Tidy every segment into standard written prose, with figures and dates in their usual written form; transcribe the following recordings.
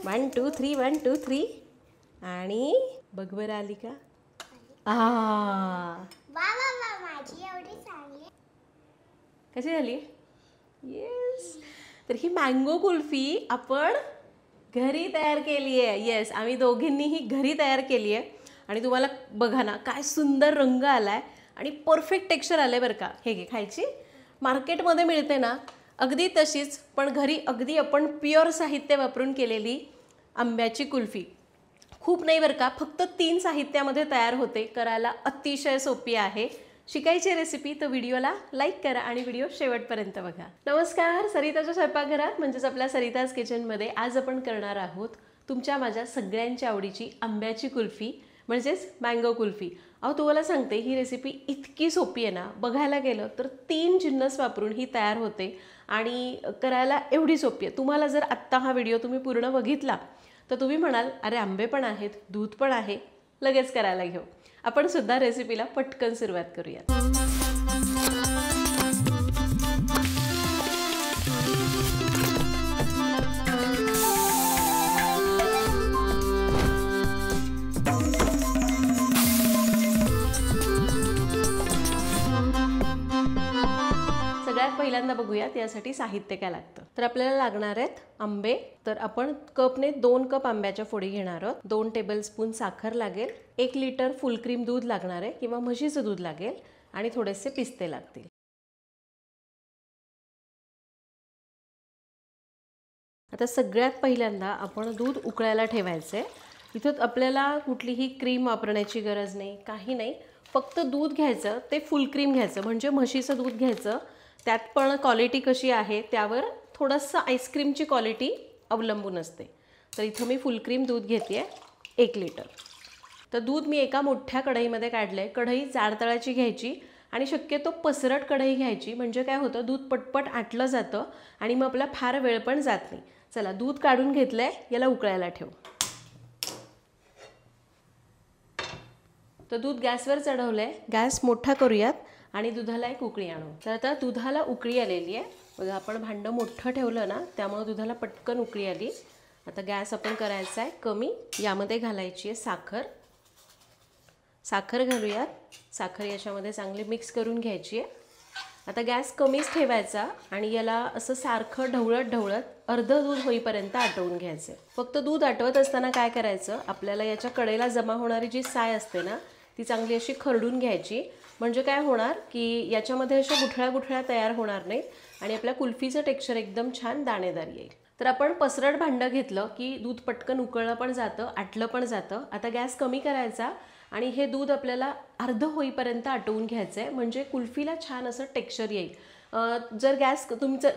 1 2 3 1 2 3 आणि बघ बरं आली का? माझी एवढी चांगली कशी झाली? येस. तर ही मँगो कुल्फी आपण घरी तयार केली आहे. येस, आम्ही दोघींनीही घरी तयार केली आहे. आणि तुम्हाला बघा ना काय सुंदर रंग आलाय आणि परफेक्ट टेक्स्चर आलंय बरं का. हे घे खायची. मार्केटमध्ये मिळते ना अगदी तशीच, पण घरी अगदी आपण प्युअर साहित्य वापरून केलेली आंब्याची कुल्फी. खूप नाही बरं का, फक्त 3 साहित्यामध्ये तयार होते. करायला अतिशय सोपी आहे. शिकायची रेसिपी तर व्हिडिओला लाईक करा आणि व्हिडिओ शेवटपर्यंत बघा. नमस्कार, सरिताच्या स्वयंपाकघरात म्हणजेच आपल्या सरिताज किचनमध्ये आज आपण करणार आहोत तुमच्या माझ्या सगळ्यांच्या आवडीची आंब्याची कुल्फी म्हणजेच मँगो कुल्फी. अहो तुम्हाला सांगते ही रेसिपी इतकी सोपी आहे ना, बघायला गेलं तर 3 जिन्नस वापरून ही तयार होते आणि करायला एवढी सोपी आहे. तुम्हाला जर आत्ता हा व्हिडिओ तुम्ही पूर्ण बघितला तर तुम्ही म्हणाल अरे आंबे पण आहेत, दूध पण आहे, लगेच करायला घेऊ. आपण सुद्धा रेसिपीला पटकन सुरुवात करूया. सगळ्यात पहिल्यांदा बघूया त्यासाठी साहित्य काय लागतं. तर आपल्याला लागणार आहेत आंबे. तर आपण कपने 2 कप आंब्याच्या फोडी घेणार आहोत. 2 टेबलस्पून साखर लागेल. 1 लिटर फुल क्रीम दूध लागणार आहे किंवा म्हशीचं दूध लागेल आणि थोडेसे पिस्ते लागतील. आता सगळ्यात पहिल्यांदा आपण दूध उकळायला ठेवायचं आहे. इथं आपल्याला कुठलीही क्रीम वापरण्याची गरज नाही, काही नाही. फक्त दूध घ्यायचं, ते फुल क्रीम घ्यायचं म्हणजे म्हशीचं दूध घ्यायचं. त्यात पण क्वालिटी कशी आहे त्यावर थोडंसं आईस्क्रीमची क्वालिटी अवलंबून असते. तर इथं मी फुल क्रीम दूध घेते आहे 1 लिटर. तर दूध मी एका मोठ्या कढईमध्ये काढलं आहे. कढई जाड तळाची घ्यायची आणि शक्यतो पसरट कढई घ्यायची, म्हणजे काय होतं दूध पटपट आटलं जातं आणि मग आपला फार वेळ पण जात नाही. चला दूध काढून घेतलं आहे, याला उकळायला ठेवू. तर दूध गॅसवर चढवलं आहे. गॅस मोठा करूयात आणि दुधाला एक उकळी आणू. तर आता दुधाला उकळी आलेली आहे बघा. आपण भांडं मोठं ठेवलं ना त्यामुळे दुधाला पटकन उकळी आली. आता गॅस आपण करायचा आहे कमी. यामध्ये घालायची आहे साखर. साखर घालूयात. साखर याच्यामध्ये चांगली मिक्स करून घ्यायची आहे. आता गॅस कमीच ठेवायचा आणि याला असं सारखं ढवळत ढवळत अर्ध दूध होईपर्यंत आटवून घ्यायचं. फक्त दूध आटवत असताना काय करायचं, आपल्याला याच्या कडेला जमा होणारी जी साय असते ना ती चांगली अशी खरडून घ्यायची. म्हणजे काय होणार की याच्यामध्ये अशा गुठळ्या गुठळ्या तयार होणार नाहीत आणि आपल्या कुल्फीचं टेक्स्चर एकदम छान दाणेदार येईल. तर आपण पसरट भांडं घेतलं की दूध पटकन उकळलं पण जातं, आटलं पण जातं. आता गॅस कमी करायचा आणि हे दूध आपल्याला अर्ध होईपर्यंत आटवून घ्यायचं आहे, म्हणजे कुल्फीला छान असं टेक्स्चर येईल. जर गॅस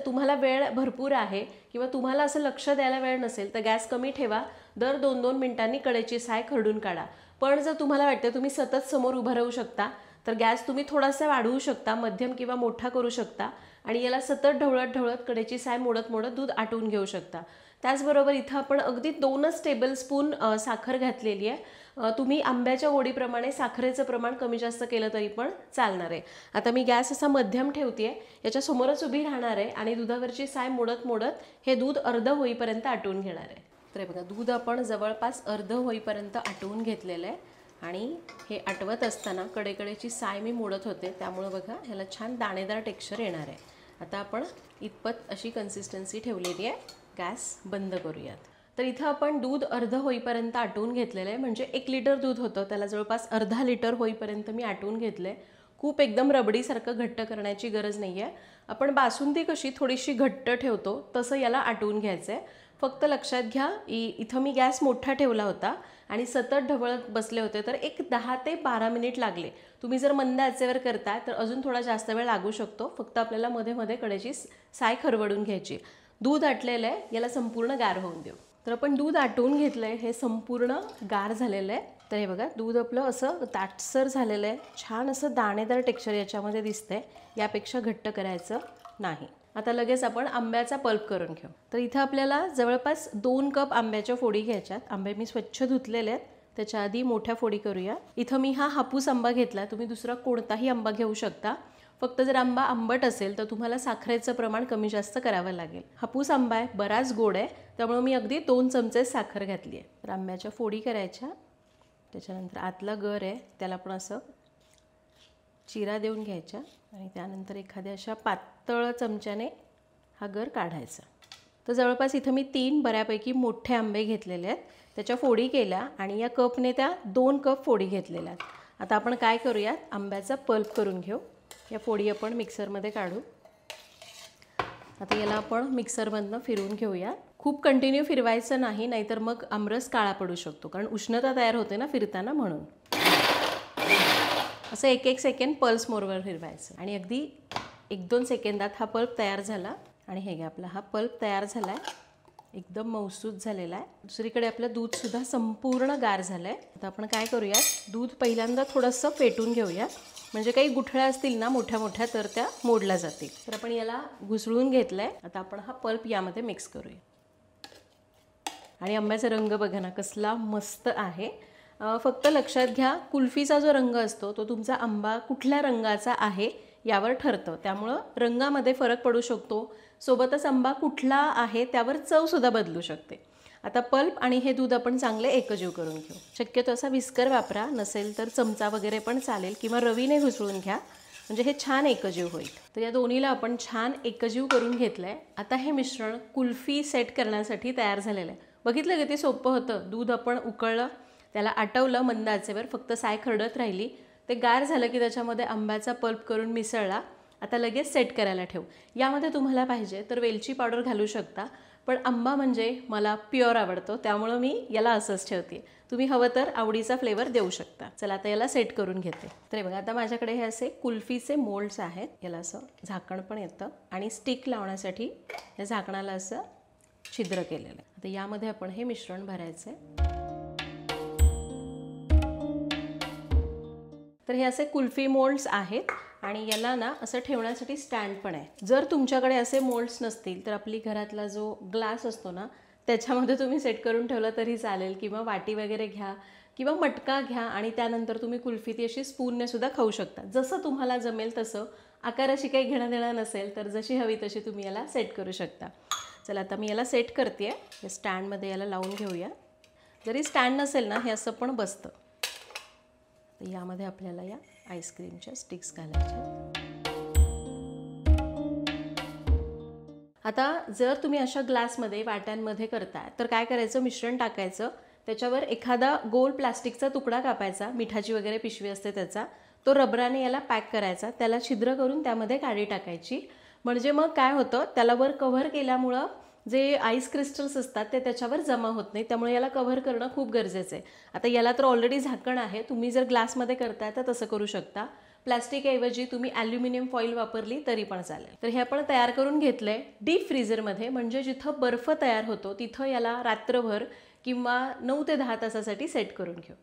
तुम्हाला वेळ भरपूर आहे किंवा तुम्हाला असं लक्ष द्यायला वेळ नसेल तर गॅस कमी ठेवा. दर 2-2 मिनिटांनी कडेची साय खरडून काढा. पण जर तुम्हाला वाटतं तुम्ही सतत समोर उभं राहू शकता तर गॅस तुम्ही थोडासा वाढवू शकता, मध्यम किंवा मोठा करू शकता आणि याला सतत ढवळत ढवळत कडेची साय मोडत मोडत दूध आटवून घेऊ शकता. त्याचबरोबर इथं आपण अगदी 2च टेबलस्पून साखर घातलेली आहे. तुम्ही आंब्याच्या गोडीप्रमाणे साखरेचं प्रमाण कमी जास्त केलं तरी पण चालणार आहे. आता मी गॅस असा मध्यम ठेवते आहे, याच्यासमोरच उभी राहणार आहे आणि दुधावरची साय मोडत मोडत हे दूध अर्ध होईपर्यंत आटवून घेणार आहे. तर बघा दूध आपण जवळपास अर्ध होईपर्यंत आटवून घेतलेलं आहे आणि हे आटवत असताना कडेकडेची साय मी मोडत होते, त्यामुळे बघा ह्याला छान दाणेदार टेक्स्चर येणार आहे. आता आपण इतपत अशी कन्सिस्टन्सी ठेवलेली आहे. गॅस बंद करूयात. तर इथं आपण दूध अर्ध होईपर्यंत आटवून घेतलेलं आहे, म्हणजे 1 लिटर दूध होतं त्याला जवळपास अर्धा लिटर होईपर्यंत मी आटवून घेतलं आहे. खूप एकदम रबडीसारखं घट्ट करण्याची गरज नाही आहे. आपण बासुंदी कशी थोडीशी घट्ट ठेवतो तसं याला आटवून घ्यायचं आहे. फक्त लक्षात घ्या इथं मी गॅस मोठा ठेवला होता आणि सतत ढवळत बसले होते तर एक 10 ते 12 मिनिट लागले. तुम्ही जर मंद आचेवर करताय तर अजून थोडा जास्त वेळ लागू शकतो. फक्त आपल्याला मध्ये मध्ये कडेची साय खरवडून घ्यायची. दूध आटलेलं आहे, याला संपूर्ण गार होऊन देऊ. तर आपण दूध आटवून घेतलं आहे, हे संपूर्ण गार झालेलं आहे. तर हे बघा दूध आपलं असं दाटसर झालेलं आहे, छान असं दाणेदार टेक्स्चर याच्यामध्ये दिसतंय. यापेक्षा घट्ट करायचं नाही. आता लगेच आपण आंब्याचा पल्प करून घेऊ. तर इथं आपल्याला जवळपास 2 कप आंब्याच्या फोडी घ्यायच्यात. आंबे मी स्वच्छ धुतलेले आहेत. त्याच्या आधी मोठ्या फोडी करूया. इथं मी हा हापूस आंबा घेतला, तुम्ही दुसरा कोणताही आंबा घेऊ शकता. फक्त जर आंबा आंबट असेल तर तुम्हाला साखरेचं प्रमाण कमी जास्त करावं लागेल. हापूस आंबा आहे, बराच गोड आहे, त्यामुळे मी अगदी 2 चमचे साखर घातली आहे. तर आंब्याच्या फोडी करायच्या. त्याच्यानंतर आतला गर आहे त्याला पण असं चिरा देऊन घ्यायच्या आणि त्यानंतर एखाद्या अशा पातळ चमच्याने हा गर काढायचा. तर जवळपास इथं मी 3 बऱ्यापैकी मोठे आंबे घेतलेले आहेत, त्याच्या फोडी केल्या आणि या कपने त्या 2 कप फोडी घेतलेल्या आहेत. आता आपण काय करूयात, आंब्याचा पल्प करून घेऊ. या फोडी आपण मिक्सरमध्ये काढू. आता याला आपण मिक्सरमधनं फिरवून घेऊया. खूप कंटिन्यू फिरवायचं नाही, नाहीतर मग आमरस काळा पडू शकतो, कारण उष्णता तयार होते ना फिरताना, म्हणून असं 1-1 सेकंड पल्स मोडवर फिरवायचं. आणि अगदी 1-2 सेकंदात हा पल्प तयार झाला. आणि हे घ्या, आपला हा पल्प तयार झाला आहे, एकदम मऊसूत झालेला आहे. दुसरीकडे आपलं दूधसुद्धा संपूर्ण गार झालं आहे. आता आपण काय करूया, दूध पहिल्यांदा थोडंसं फेटून घेऊया, म्हणजे काही गुठळ्या असतील ना मोठ्या मोठ्या तर त्या मोडल्या जातील. तर आपण याला घुसळून घेतलं आहे. आता आपण हा पल्प यामध्ये मिक्स करूया. आणि आंब्याचा रंग बघा ना कसला मस्त आहे. फक्त लक्षात घ्या, कुल्फीचा जो रंग असतो तो तुमचा आंबा कुठल्या रंगाचा आहे यावर ठरतं, त्यामुळं रंगामध्ये फरक पडू शकतो. सोबतच आंबा कुठला आहे त्यावर चवसुद्धा बदलू शकते. आता पल्प आणि हे दूध आपण चांगले एकजीव करून घेऊ. शक्यतो असा विस्कर वापरा, नसेल तर चमचा वगैरे पण चालेल, किंवा रवीने घुसळून घ्या, म्हणजे हे छान एकजीव होईल. तर या दोन्हीला आपण छान एकजीव करून घेतलं आहे. आता हे मिश्रण कुल्फी सेट करण्यासाठी तयार झालेलं आहे. बघितलं किती सोपं होतं. दूध आपण उकळलं, त्याला आटवलं मंद आचेवर, फक्त साय खरडत राहिली, ते गार झालं की त्याच्यामध्ये आंब्याचा पल्प करून मिसळला. आता लगेच सेट करायला ठेवू. यामध्ये तुम्हाला पाहिजे तर वेलची पावडर घालू शकता, पण आंबा म्हणजे मला प्युअर आवडतो, त्यामुळं मी याला असंच ठेवते. तुम्ही हवं तर आवडीचा फ्लेवर देऊ शकता. चला आता याला सेट करून घेते. तर बघा, आता माझ्याकडे हे असे कुल्फीचे मोल्ड्स आहेत. याला असं झाकण पण येतं आणि स्टिक लावण्यासाठी या झाकणाला असं छिद्र केलेलं आहे. आता यामध्ये आपण हे मिश्रण भरायचं आहे. तर हे असे कुल्फी मोल्ड्स आहेत आणि याला ना असं ठेवण्यासाठी स्टँड पण आहे. जर तुमच्याकडे असे मोल्ड्स नसतील तर आपली घरातला जो ग्लास असतो ना त्याच्यामध्ये तुम्ही सेट करून ठेवलं तरी चालेल, किंवा वाटी वगैरे घ्या किंवा मटका घ्या आणि त्यानंतर तुम्ही कुल्फी ती अशी स्पूनने सुद्धा खाऊ शकता. जसं तुम्हाला जमेल तसं, आकाराशी काही घेणं देणं नसेल तर जशी हवी तशी तुम्ही याला सेट करू शकता. चला आता मी याला सेट करते आहे. या स्टँडमध्ये याला लावून घेऊया. जरी स्टँड नसेल ना हे असं पण बसतं. तर यामध्ये आपल्याला या आईस्क्रीमच्या स्टिक्स घालायच्या. आता जर तुम्ही अशा ग्लासमध्ये वाट्यांमध्ये करताय तर काय करायचं, मिश्रण टाकायचं, त्याच्यावर एखादा गोल प्लास्टिकचा तुकडा कापायचा, मिठाची वगैरे पिशवी असते त्याचा, तो रबराने याला पॅक करायचा, त्याला छिद्र करून त्यामध्ये काडी टाकायची. म्हणजे मग काय होतं, त्याला वर कव्हर केल्यामुळं जे आईस क्रिस्टल्स असतात ते त्याच्यावर जमा होत नाही, त्यामुळे याला कव्हर करणं खूप गरजेचं आहे. आता याला तर ऑलरेडी झाकण आहे, तुम्ही जर ग्लासमध्ये करताय तर तसं करू शकता. प्लॅस्टिकऐवजी तुम्ही ॲल्युमिनियम फॉईल वापरली तरी पण चालेल. तर हे आपण तयार करून घेतलं आहे डीप फ्रीझरमध्ये, म्हणजे जिथं बर्फ तयार होतो तिथं याला रात्रभर किंवा 9 ते 10 तासासाठी सेट करून घेऊ.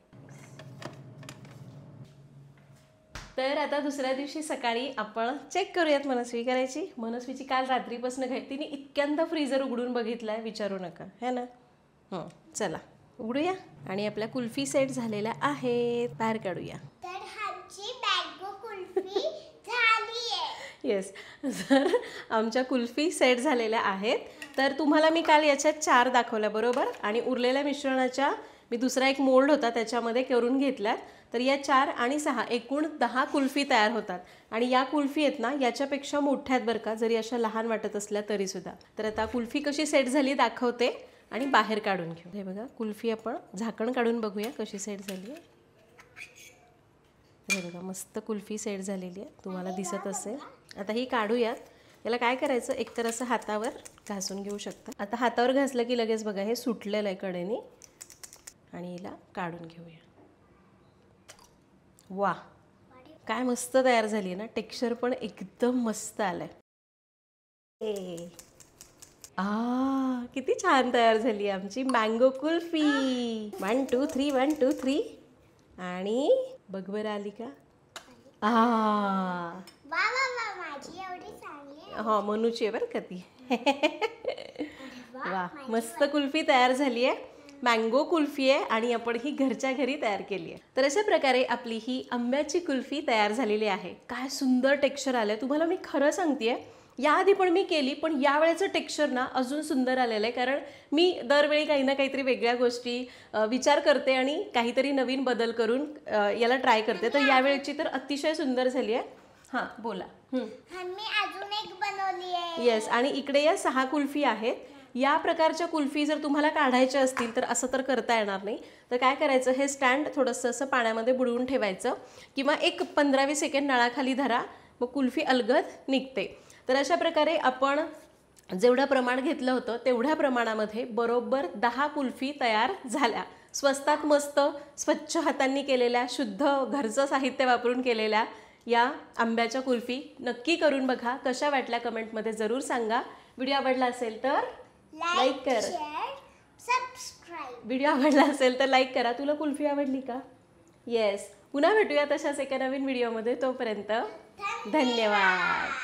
तर आता दुसऱ्या दिवशी सकाळी आपण चेक करूयात मनस्वी करायची. मनस्वीची काल रात्रीपासून तिने इतक्यांदा फ्रीझर उघडून बघितलाय, विचारू नका, है ना. चला उघडूया. आणि आपल्या कुल्फी सेट झालेल्या आहेत, बाहेर काढूया. तर ह्याची मँगो कुल्फी झाली आहे. येस, जर आमच्या कुल्फी सेट झालेल्या आहेत तर तुम्हाला मी काल याच्यात 4 दाखवल्या बरोबर, आणि उरलेल्या मिश्रणाच्या मी दुसरा एक मोल्ड होता त्याच्यामध्ये करून घेतल्यात. तर या 4 आणि 6 एकूण 10 कुल्फी तयार होतात. आणि या कुल्फी आहेत ना याच्यापेक्षा मोठ्या आहेत बरं का, जरी अशा लहान वाटत असल्या तरीसुद्धा. तर आता कुल्फी कशी सेट झाली दाखवते आणि बाहेर काढून घेऊ. हे बघा, कुल्फी आपण झाकण काढून बघूया कशी सेट झाली आहे. हे बघा, मस्त कुल्फी सेट झालेली आहे, तुम्हाला दिसत असेल. आता ही काढूयात. याला काय करायचं, एकतर असं हातावर घासून घेऊ शकता. आता हातावर घासलं की लगेच बघा हे सुटलेलं आहे कडेने, आणि हिला काढून घेऊया. वा, काय मस्त तयार झाली आहे ना, टेक्स्चर पण एकदम मस्त आलंय. किती छान तयार झाली आमची मँगो कुल्फी. 1 2 3 1 2 3 आणि बघ बरं आली का. वा वा वा, माझी एवढी चांगली आहे. मनूची आहे बरं का ती. वा, मस्त कुल्फी तयार झाली आहे. मँगो कुल्फी आहे आणि आपण ही घरच्या घरी तयार केली आहे. तर अशा प्रकारे आपली ही आंब्याची कुल्फी तयार झालेली आहे. काय सुंदर टेक्स्चर आलं आहे. तुम्हाला मी खरं सांगते, याआधी पण मी केली, पण यावेळेचं टेक्स्चर ना अजून सुंदर आलेलं आहे. कारण मी दरवेळी काही ना काहीतरी वेगळ्या गोष्टी विचार करते आणि काहीतरी नवीन बदल करून याला ट्राय करते. तर यावेळेची तर अतिशय सुंदर झाली आहे. हां बोला. मी अजून एक बनवली आहे. येस, आणि इकडे या 6 कुल्फी आहेत. या प्रकारच्या कुल्फी जर तुम्हाला काढायच्या असतील तर असं तर करता येणार नाही. तर काय करायचं, हे स्टँड थोडंसं असं पाण्यामध्ये बुडवून ठेवायचं किंवा एक 15-20 सेकंड नळाखाली धरा, मग कुल्फी अलगद निघते. तर अशा प्रकारे आपण जेवढं प्रमाण घेतलं होतं तेवढ्या प्रमाणामध्ये बरोबर 10 कुल्फी तयार झाल्या. स्वस्तात मस्त स्वच्छ हातांनी केलेल्या, शुद्ध घरचं साहित्य वापरून केलेल्या या आंब्याच्या कुल्फी नक्की करून बघा. कशा वाटल्या कमेंटमध्ये जरूर सांगा. व्हिडिओ आवडला असेल तर लाईक कर, सबस्क्राईब. व्हिडिओ आवडला असेल तर लाईक करा. तुला कुल्फी आवडली का? येस. पुन्हा भेटूया तशाच एका नवीन व्हिडिओमध्ये. तोपर्यंत धन्यवाद.